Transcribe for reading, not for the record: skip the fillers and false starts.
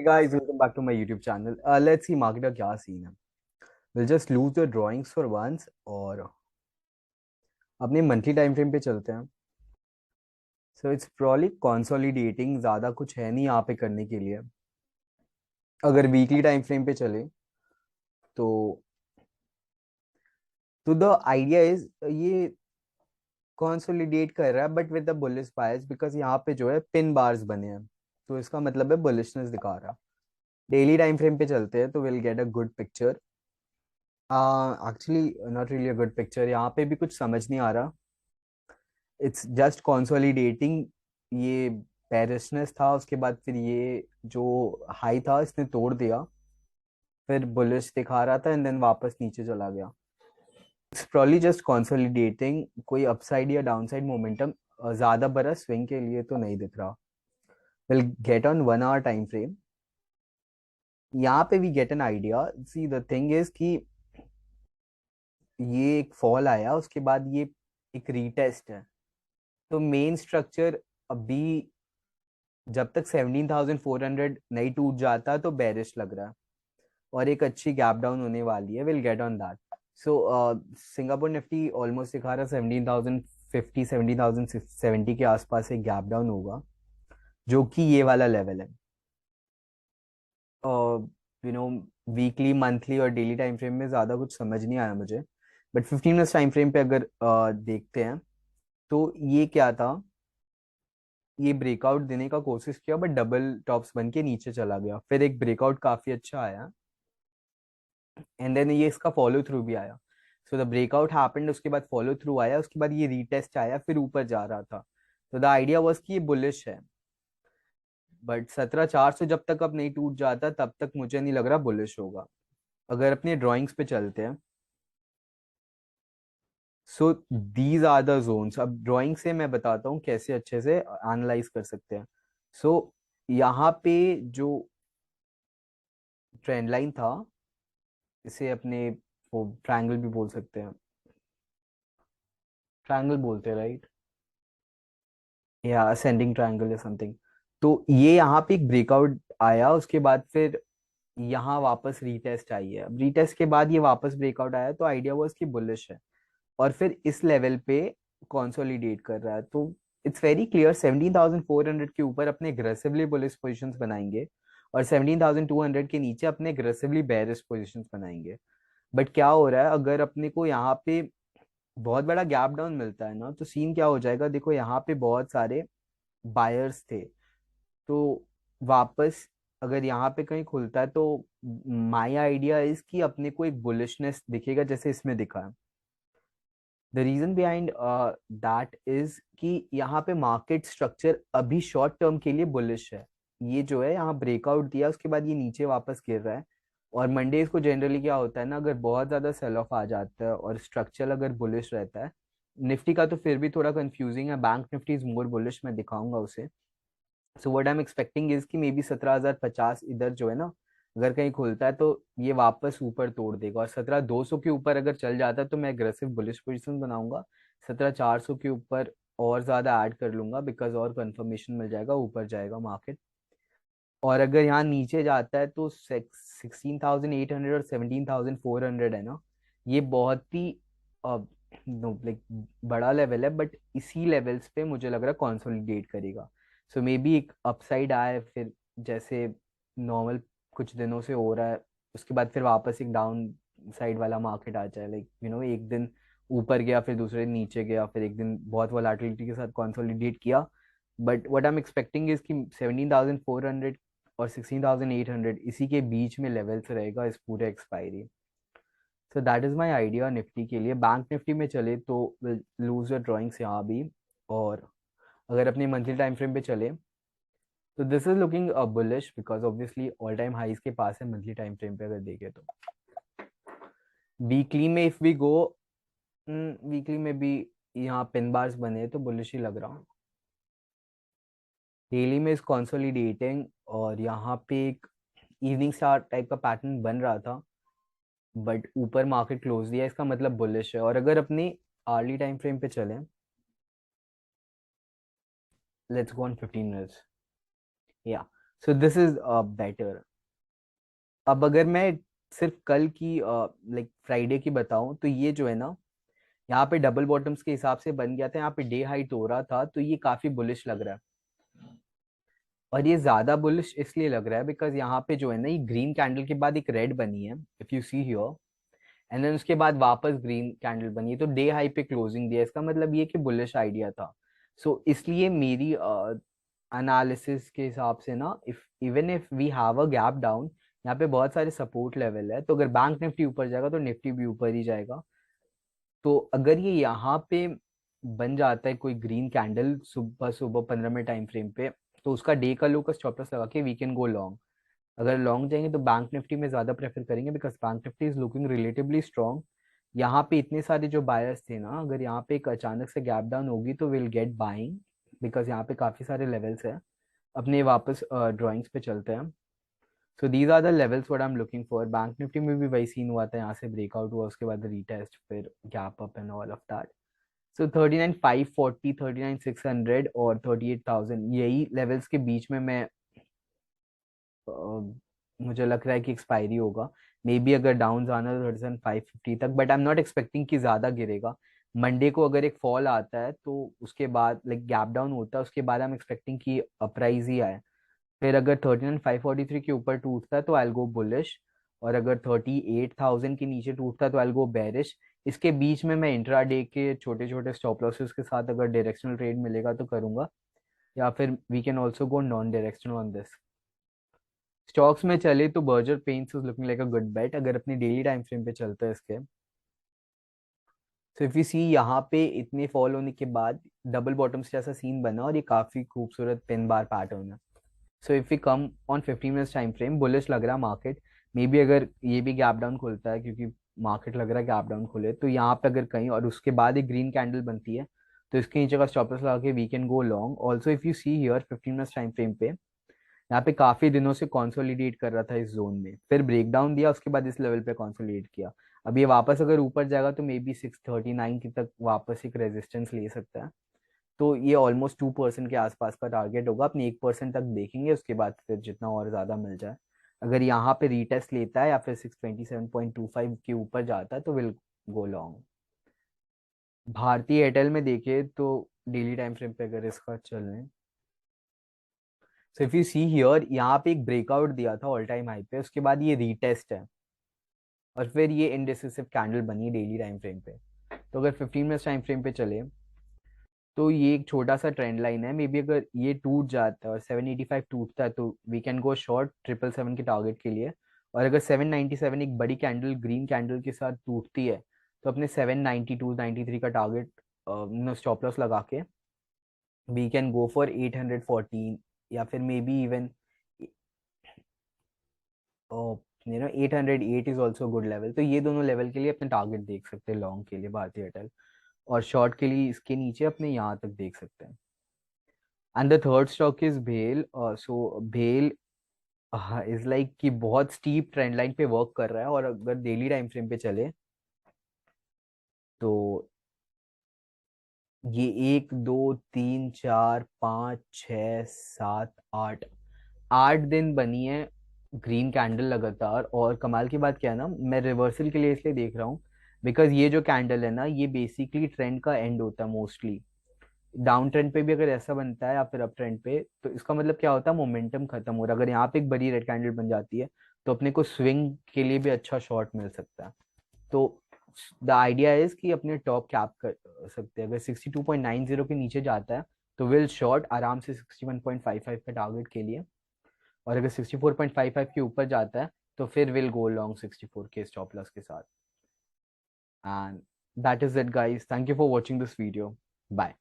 Hey guys, welcome back to my YouTube channel. Let's see market का क्या scene है. We'll just lose the drawings for once और अपने monthly time frame पे चलते हैं. So it's probably consolidating, ज़्यादा कुछ है नहीं यहाँ पे करने के लिए. अगर वीकली टाइम फ्रेम पे चले तो द आइडिया इज ये कंसोलिडेट कर रहा है but with the bullish bias because यहाँ पे जो है पिन बार्स बने हैं, तो इसका मतलब है बुलिशनेस दिखा रहा है. डेली टाइम फ्रेम पे चलते हैं तो will get a good picture. Actually not really a good picture, यहाँ पे भी कुछ समझ नहीं आ रहा. It's just consolidating. ये बेरिशनेस था, उसके बाद फिर ये जो हाई था इसने तोड़ दिया, फिर बुलिश दिखा रहा था एंड देन वापस नीचे चला गया. It's probably just consolidating. कोई अपसाइड या डाउनसाइड मोमेंटम ज्यादा बड़ा स्विंग के लिए तो नहीं दिख रहा. Will get on 1 hour time frame. यहाँ पे we get an idea. See the thing is कि ये एक फॉल आया, उसके बाद ये एक रीटेस्ट है. तो मेन स्ट्रक्चर अभी जब तक 17,400 नहीं टूट जाता तो बेरिश लग रहा है और एक अच्छी गैप डाउन होने वाली है. Will get on that. So Singapore Nifty almost दिखा रहा है 17,050 17,070 के आसपास एक गैप डाउन होगा, जो कि ये वाला लेवल है. यू नो वीकली मंथली और डेली टाइम फ्रेम में ज़्यादा कुछ समझ नहीं आया मुझे, बट 15 मिनट्स टाइम फ्रेम पे अगर देखते हैं तो ये क्या था. ये ब्रेकआउट देने का कोशिश किया बट डबल टॉप्स बन के नीचे चला गया. फिर एक ब्रेकआउट काफी अच्छा आया एंड देन ये इसका फॉलो थ्रू भी आया. सो द ब्रेकआउट हैपेंड, उसके बाद फॉलो थ्रू आया, उसके बाद ये रीटेस्ट आया, फिर ऊपर जा रहा था. तो द आइडिया वाज कि ये बुलिश है, बट 17,400 जब तक अब नहीं टूट जाता तब तक मुझे नहीं लग रहा बुलिश होगा. अगर अपने ड्राइंग्स पे चलते हैं, so these are the zones. अब ड्राइंग से मैं बताता हूँ कैसे अच्छे से एनालाइज कर सकते हैं. सो यहाँ पे जो ट्रेंड लाइन था, इसे अपने वो ट्रायंगल भी बोल सकते हैं, ट्रायंगल बोलते हैं राइट, या असेंडिंग ट्रायंगल या समथिंग. तो ये यहाँ पे एक ब्रेकआउट आया, उसके बाद फिर यहाँ वापस रीटेस्ट आई है. अब रीटेस्ट के बाद ये वापस ब्रेकआउट आया, तो आइडिया वो इसकी बुलिश है और फिर इस लेवल पे कंसोलिडेट कर रहा है. तो इट्स वेरी क्लियर 17,400 के ऊपर अपने एग्रेसिवली बुलिश पोजीशंस बनाएंगे और 17,200 के नीचे अपने एग्रेसिवली बेरिश पोजीशंस बनाएंगे. बट क्या हो रहा है, अगर अपने को यहाँ पे बहुत बड़ा गैप डाउन मिलता है ना, तो सीन क्या हो जाएगा. देखो यहाँ पे बहुत सारे बायर्स थे, तो वापस अगर यहाँ पे कहीं खुलता है तो माय आइडिया इज कि अपने को एक बुलिशनेस दिखेगा जैसे इसमें दिखा है. The reason behind that is कि यहाँ पे मार्केट स्ट्रक्चर अभी शॉर्ट टर्म के लिए बुलिश है. ये जो है यहाँ ब्रेकआउट दिया, उसके बाद ये नीचे वापस गिर रहा है. और मंडेज को जनरली क्या होता है ना, अगर बहुत ज्यादा सेल ऑफ आ जाता है और स्ट्रक्चर अगर बुलिश रहता है, निफ्टी का तो फिर भी थोड़ा कंफ्यूजिंग है, bank Nifty is more bullish, मैं दिखाऊंगा उसे. So what I am expecting is कि मे बी 17,050 इधर जो है ना, अगर कहीं खुलता है तो ये वापस ऊपर तोड़ देगा. और 17,200 के ऊपर अगर चल जाता है तो मैं अग्रेसिव बुलिश पोजीशन बनाऊंगा. 17,400 के ऊपर और ज्यादा ऐड कर लूंगा बिकॉज और कंफर्मेशन मिल जाएगा, ऊपर जाएगा मार्केट. और अगर यहाँ नीचे जाता है तो 16,800 और 17,400 है ना, ये बहुत ही नो लाइक बड़ा लेवल है, बट इसी लेवल्स पे मुझे लग रहा है कंसोलिडेट करेगा. सो मे बी एक अपसाइड आए, फिर जैसे नॉर्मल कुछ दिनों से हो रहा है, उसके बाद फिर वापस एक डाउन साइड वाला मार्केट आ जाए. लाइक एक दिन ऊपर गया, फिर दूसरे दिन नीचे गया, फिर एक दिन बहुत वोलेटिलिटी के साथ कंसोलिडेट किया. But what I am expecting is कि 17,400 और 16,800 इसी के बीच में लेवल्स रहेगा इस पूरे expiry. So that is my idea Nifty के लिए. बैंक निफ्टी में चले तो लूज योर ड्राइंग्स यहाँ भी. और अगर अपने मंथली टाइम फ्रेम पे चले तो this is looking bullish because obviously all time highs के पास है मंथली टाइम फ्रेम पे अगर देखे तो. वीकली में इफ वी गो, वीकली में भी यहाँ पिन बार्स बने तो बुलिश ही लग रहा. डेली में इस कंसोलिडेटिंग और यहाँ पे एक इवनिंग स्टार टाइप का पैटर्न बन रहा था, बट ऊपर मार्केट क्लोज दिया, इसका मतलब बुलिश है. और अगर अपनी आर्ली टाइम फ्रेम पे चले, लेट्स गो ऑन 15 मिनट्स. या सो दिस इज बेटर। अब अगर मैं सिर्फ कल की लाइक फ्राइडे की बताऊं, तो ये जो है ना, यहाँ पे डबल बॉटम्स के हिसाब से बन गया था, यहाँ पे डे हाइट हो रहा था, तो ये काफी बुलिश लग रहा है। और ये ज्यादा बुलिश इसलिए लग रहा है बिकॉज यहाँ पे जो है ना, ये ग्रीन कैंडल के बाद एक रेड बनी है, if you see here, and then उसके बाद वापस ग्रीन कैंडल बनी है, तो डे हाई पे क्लोजिंग दिया, इसका मतलब ये कि बुलिश आइडिया था। सो इसलिए मेरी एनालिसिस के हिसाब से ना, if even if we have a gap down, यहाँ पे बहुत सारे सपोर्ट लेवल है, तो अगर बैंक निफ्टी ऊपर जाएगा तो निफ्टी भी ऊपर ही जाएगा। तो अगर ये यहाँ पे बन जाता है कोई ग्रीन कैंडल सुबह सुबह 15 मिनट टाइम फ्रेम पे, तो उसका डे का लो का स्टॉप लॉस लगा के वी कैन गो लॉन्ग। अगर लॉन्ग जाएंगे तो बैंक निफ्टी में ज्यादा प्रेफर करेंगे, because bank Nifty is looking relatively strong. यहाँ पे इतने सारे जो बायर्स थे ना, अगर यहाँ पे एक अचानक से गैप डाउन होगी तो विल गेट बाइंग, बिकॉज यहाँ पे काफी सारे लेवल्स है। अपने वापस ड्राइंग्स पे चलते हैं। So these are the levels what I am looking for. Bank Nifty में भी वही सीन हुआ था, यहाँ से ब्रेकआउट हुआ, उसके बाद रीटेस्ट, फिर gap up and all of that. So 39,540, 39,600 और 38,000, यही लेवल्स के बीच में मैं मुझे लग रहा है कि एक्सपायरी होगा। मे बी अगर डाउन जाना तो 37,550 तक, but I am not expecting कि ज्यादा गिरेगा। मंडे को अगर एक फॉल आता है तो उसके बाद लाइक गैप डाउन होता है, उसके बाद आई एम एक्सपेक्टिंग कि अपराइज ही आए। फिर अगर 39,543 के ऊपर टूटता है तो आई गो बुलिश, और अगर 38,000 के नीचे टूटता है तो आई गो बेरिश। इसके बीच में मैं इंट्रा डे के छोटे छोटे स्टॉप लॉसेस के साथ अगर डायरेक्शनल ट्रेड मिलेगा तो करूंगा, या फिर we can also go non directional on this. Stocks में चले तो Berger Paints is looking like a good bet, अगर अपनी डेली टाइम फ्रेम पे चलते हैं इसके। सो इफ यू सी, यहाँ पे इतने फॉल होने के बाद डबल बॉटम्स जैसा सीन बना, और ये काफी खूबसूरत 3 बार पैटर्न है। So if you come on 15 minutes time frame, bullish लग रहा है मार्केट। मे बी अगर ये भी गैप डाउन खुलता है, क्योंकि मार्केट लग रहा है गैप डाउन खुले, तो यहाँ पे अगर कहीं और उसके बाद एक ग्रीन कैंडल बनती है, तो इसके नीचे का स्टॉप लॉस लगा के we can go long. Also if you see here 15 minutes time frame पे, यहाँ पे काफी दिनों से कंसोलिडेट कर रहा था इस जोन में, फिर ब्रेक डाउन दिया, उसके बाद इस लेवल पे कंसोलिडेट किया। अब ये वापस अगर ऊपर जाएगा तो मे बी 639 की तक वापस एक रेजिस्टेंस ले सकता है। तो ये ऑलमोस्ट 2% के आसपास का टारगेट होगा, अपने 1% तक देखेंगे, उसके बाद फिर जितना और ज्यादा मिल जाए। अगर यहाँ पे रीटेस्ट लेता है या फिर 627.25 के ऊपर जाता है तो विल गो लॉन्ग। भारतीय एयरटेल में देखे तो डेली टाइम फ्रेम पे अगर इसका चलें, so if you see here, यहाँ पे एक ब्रेकआउट दिया था ऑल टाइम हाई पे, उसके बाद ये रीटेस्ट है, और फिर ये इनडिसिसिव कैंडल बनी डेली टाइम फ्रेम पे। तो अगर 15 मिनट्स टाइम फ्रेम पे चले, तो ये एक छोटा सा ट्रेंड लाइन है, मे बी अगर ये टूट जाता है और 785 टूटता है तो वी कैन गो शॉर्ट 777 के टारगेट के लिए। और अगर 797 एक बड़ी कैंडल ग्रीन कैंडल के साथ टूटती है, तो अपने 792 93 का टारगेट स्टॉप लॉस लगा के वी कैन गो फॉर 814, या फिर may be even 808 is also good level. तो ये दोनों लेवल के लिए अपने टारगेट देख सकते हैं लॉन्ग के लिए भारतीय एयरटेल, और शॉर्ट के लिए इसके नीचे अपने यहाँ तक देख सकते हैं। And the third stock is भेल। सो भेल इज लाइक कि बहुत स्टीप ट्रेंड लाइन पे वर्क कर रहा है, और अगर डेली टाइम फ्रेम पे चले तो ये 1 2 3 4 5 6 7 8 8 दिन बनी है ग्रीन कैंडल लगातार। और कमाल की बात क्या है ना, मैं रिवर्सल के लिए इसलिए देख रहा हूँ, बिकॉज ये जो कैंडल है ना, ये बेसिकली ट्रेंड का एंड होता है मोस्टली। डाउन ट्रेंड पे भी अगर ऐसा बनता है या फिर अप ट्रेंड पे, तो इसका मतलब क्या होता है, मोमेंटम खत्म हो रहा है। अगर यहाँ पे एक बड़ी रेड कैंडल बन जाती है, तो अपने को स्विंग के लिए भी अच्छा शॉर्ट मिल सकता है। तो द आइडिया इज कि अपने टॉप कैप कर सकते हैं। अगर 62.90 के नीचे जाता है तो विल शॉर्ट आराम से 61.55 के टारगेट के लिए, और अगर 64.55 के ऊपर जाता है तो फिर विल गो लॉन्ग 64 के स्टॉप लॉस के साथ। And that is it guys, thank you for watching this video, bye.